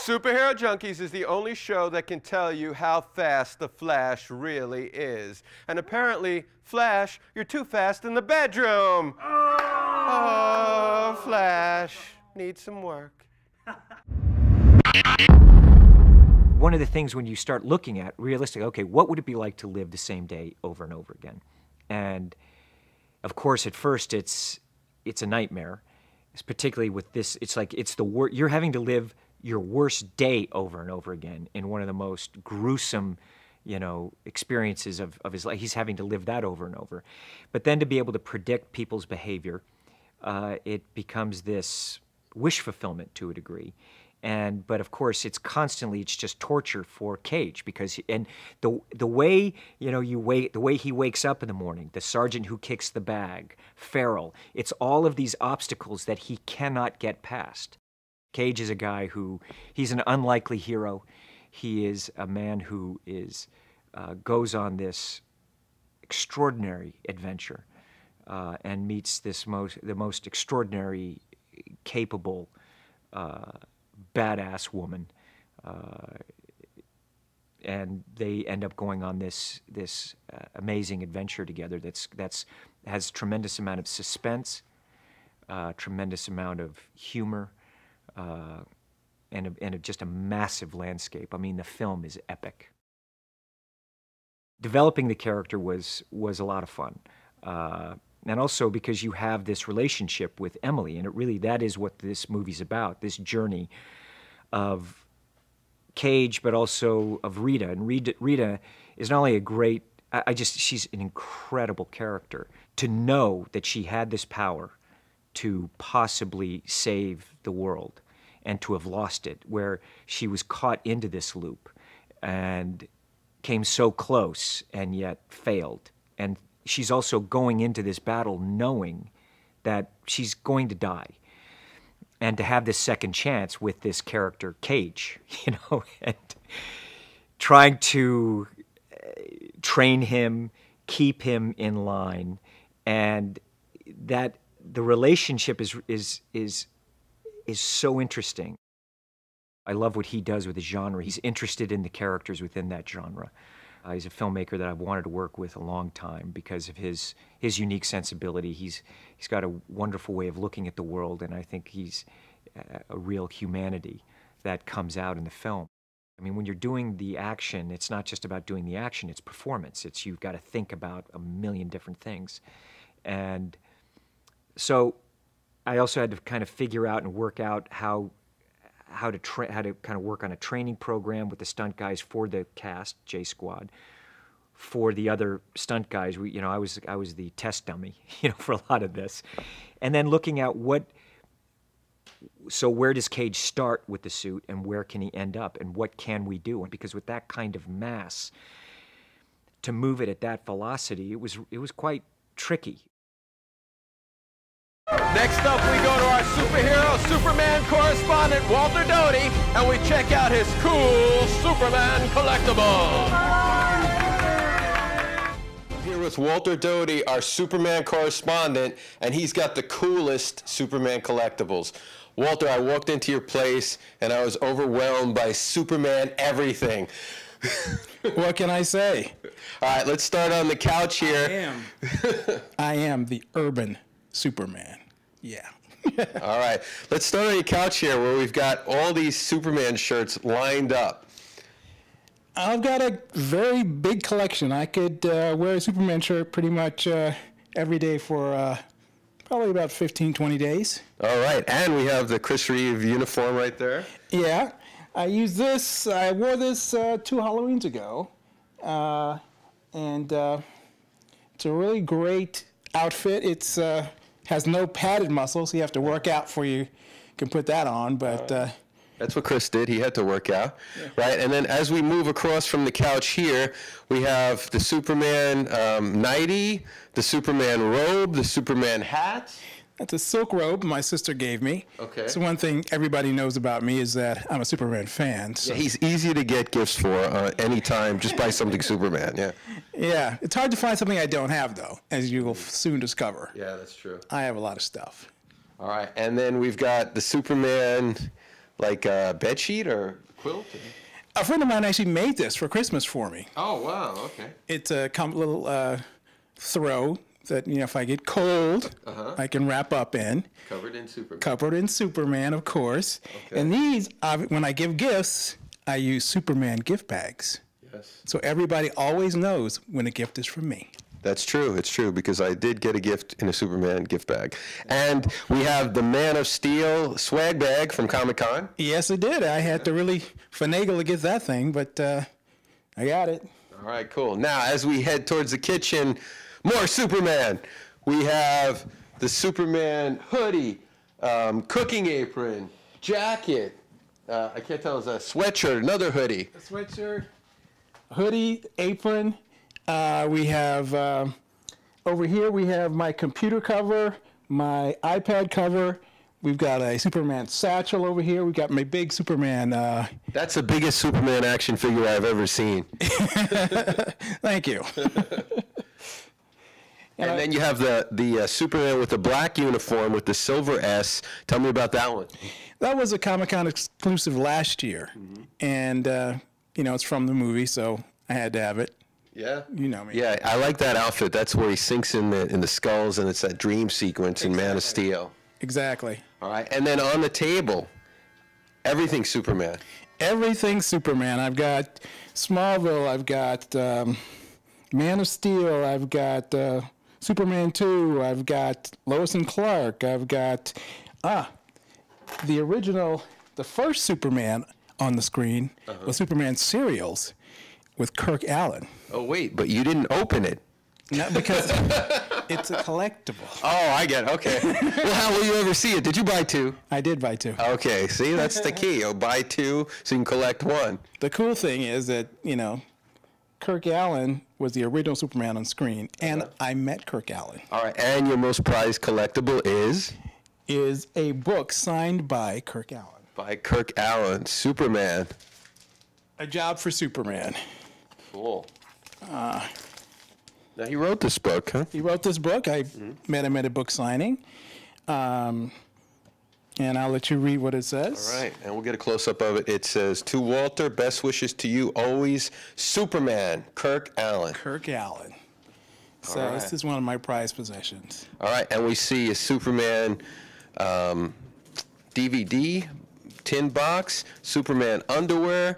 Superhero Junkies is the only show that can tell you how fast the Flash really is. And apparently, Flash, you're too fast in the bedroom. Oh, Flash, needs some work. One of the things when you start looking at realistic, okay, what would it be like to live the same day over and over again? And of course, at first, it's a nightmare. It's particularly with this, it's like you're having to live your worst day over and over again in one of the most gruesome, experiences of his life. He's having to live that over and over. But then to be able to predict people's behavior, it becomes this wish fulfillment to a degree. But of course, it's just torture for Cage because the way the way he wakes up in the morning, the sergeant who kicks the bag, Farrell, it's all of these obstacles that he cannot get past. Cage is a guy he's an unlikely hero. He is a man who goes on this extraordinary adventure and meets the most extraordinary, capable, badass woman, and they end up going on this amazing adventure together. That's has tremendous amount of suspense, tremendous amount of humor, and just a massive landscape. I mean, the film is epic. Developing the character was a lot of fun. And also because you have this relationship with Emily, and that is what this movie's about, this journey of Cage, but also of Rita. And Rita is not only a great, she's an incredible character. To know that she had this power to possibly save the world and to have lost it, where she was caught into this loop and came so close and yet failed. And she's also going into this battle knowing that she's going to die. And to have this second chance with this character, Cage, and trying to train him, keep him in line, and that the relationship is so interesting. I love what he does with the genre. He's interested in the characters within that genre. He's a filmmaker that I've wanted to work with a long time because of his unique sensibility. He's got a wonderful way of looking at the world, and I think he's a real humanity that comes out in the film. I mean, when you're doing the action, it's not just about doing the action, it's performance. You've got to think about a million different things. And so I also had to kind of figure out and work out how to kind of work on a training program with the stunt guys for the cast, J Squad. For the other stunt guys, I was the test dummy, for a lot of this, and then looking at where does Cage start with the suit, and where can he end up, and what can we do? Because with that kind of mass, to move it at that velocity, it was quite tricky. Next up, we go to our superhero, Superman correspondent, Walter Doty, and we check out his cool Superman collectible. I'm here with Walter Doty, our Superman correspondent, and he's got the coolest Superman collectibles. Walter, I walked into your place, and I was overwhelmed by Superman everything. What can I say? All right, let's start on the couch here. I am the urban Superman. Yeah. All right. Let's start on your couch here where we've got all these Superman shirts lined up. I've got a very big collection. I could wear a Superman shirt pretty much every day for probably about 15, 20 days. All right. And we have the Chris Reeve uniform right there. Yeah. I wore this 2 Halloweens ago. And it's a really great outfit. It's has no padded muscles, so you have to work out before you can put that on. But that's what Chris did. He had to work out, right? And then as we move across from the couch here, we have the Superman nightie, the Superman robe, the Superman hat. That's a silk robe my sister gave me. Okay. So one thing everybody knows about me is that I'm a Superman fan. So. Yeah, he's easy to get gifts for anytime. Just buy something Superman, yeah. Yeah, it's hard to find something I don't have, though, as you will soon discover. Yeah, that's true. I have a lot of stuff. All right, and then we've got the Superman like a bed sheet or quilt? A friend of mine actually made this for Christmas for me. Oh, wow, okay. It's a little throw that, if I get cold, I can wrap up in. Covered in Superman. Covered in Superman, of course. Okay. And these, when I give gifts, I use Superman gift bags. Yes. So everybody always knows when a gift is from me. That's true. It's true, because I did get a gift in a Superman gift bag. And we have the Man of Steel swag bag from Comic-Con. Yes, I did. I had to really finagle to get that thing, but I got it. All right, cool. Now, as we head towards the kitchen, more Superman. We have the Superman hoodie, cooking apron, jacket. I can't tell, it's a sweatshirt, another hoodie. A sweatshirt, hoodie, apron. We have, over here, we have my computer cover, my iPad cover. We've got a Superman satchel over here. We've got my big Superman. That's the biggest Superman action figure I've ever seen. Thank you. And then you have the Superman with the black uniform with the silver S. Tell me about that one. That was a Comic-Con exclusive last year. And, it's from the movie, so I had to have it. Yeah? You know me. Yeah, I like that outfit. That's where he sinks in the skulls, and it's that dream sequence in Man of Steel. Exactly. All right, and then on the table, everything Superman. Everything Superman. I've got Smallville. I've got Man of Steel. I've got Superman 2. I've got Lois and Clark. I've got the original, the first Superman on the screen was Superman Serials with Kirk Allen. Oh, wait, but you didn't open it. No, because it's a collectible. Oh, I get it. Okay. Well, how will you ever see it? Did you buy two? I did buy two. Okay, see, that's the key. You'll buy two so you can collect one. The cool thing is that, Kirk Allen was the original Superman on screen, and I met Kirk Allen. All right, and your most prized collectible is? Is a book signed by Kirk Allen. By Kirk Allen, Superman. A Job for Superman. Cool. Now, he wrote this book, huh? He wrote this book. I met him at a book signing. And I'll let you read what it says. All right, and we'll get a close-up of it. It says, "To Walter, best wishes to you always, Superman, Kirk Allen." Kirk Allen. So All right. this is one of my prized possessions. All right, and we see a Superman DVD, tin box, Superman underwear.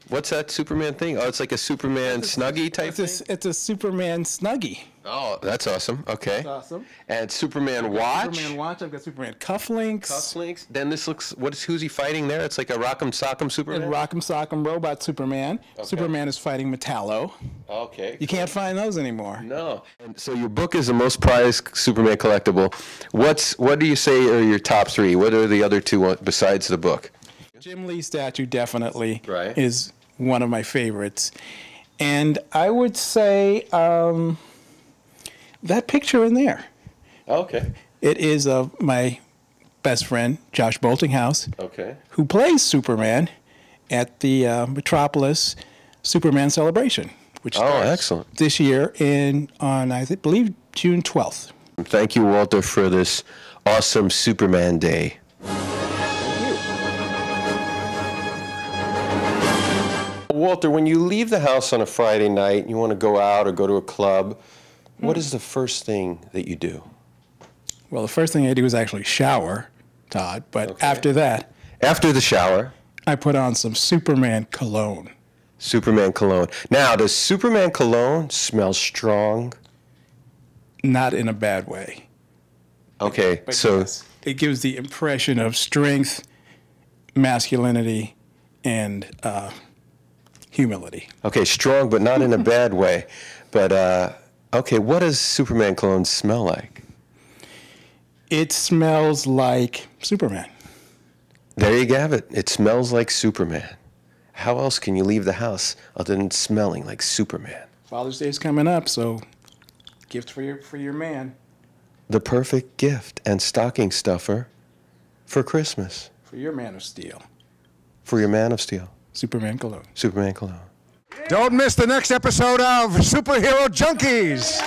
What's that Superman thing? Oh, it's like a Superman Snuggie type thing? It's a Superman Snuggie. Oh, that's awesome. Okay. That's awesome. And Superman watch. Superman watch. I've got Superman cufflinks. Cufflinks. Then this looks, who's he fighting there? It's like a Rock'em Sock'em Superman? And Rock'em Sock'em Robot Superman. Okay. Superman is fighting Metallo. Okay. You can't find those anymore. No. And so your book is the most prized Superman collectible. What do you say are your top three? What are the other two besides the book? Jim Lee statue definitely Right. is one of my favorites. And I would say that picture in there. Okay. It is of my best friend, Josh Boltinghouse, Okay. who plays Superman at the Metropolis Superman Celebration, which starts excellent. this year on, I believe, June 12th. Thank you, Walter, for this awesome Superman Day. Walter, when you leave the house on a Friday night and you want to go out or go to a club, what is the first thing that you do? Well, the first thing I do is actually shower, Todd, but after that, After the shower, I put on some Superman cologne. Superman cologne. Now, does Superman cologne smell strong? Not in a bad way. Okay, But so yes, it gives the impression of strength, masculinity, and humility. okay, strong, but not in a bad way. But okay, what does Superman cologne smell like? It smells like Superman. There you have it. It smells like Superman. How else can you leave the house other than smelling like Superman? Father's Day is coming up, so gift for your man, The perfect gift and stocking stuffer for Christmas. for your Man of Steel. For your Man of Steel. Superman cologne. Superman cologne. Don't miss the next episode of Superhero Junkies.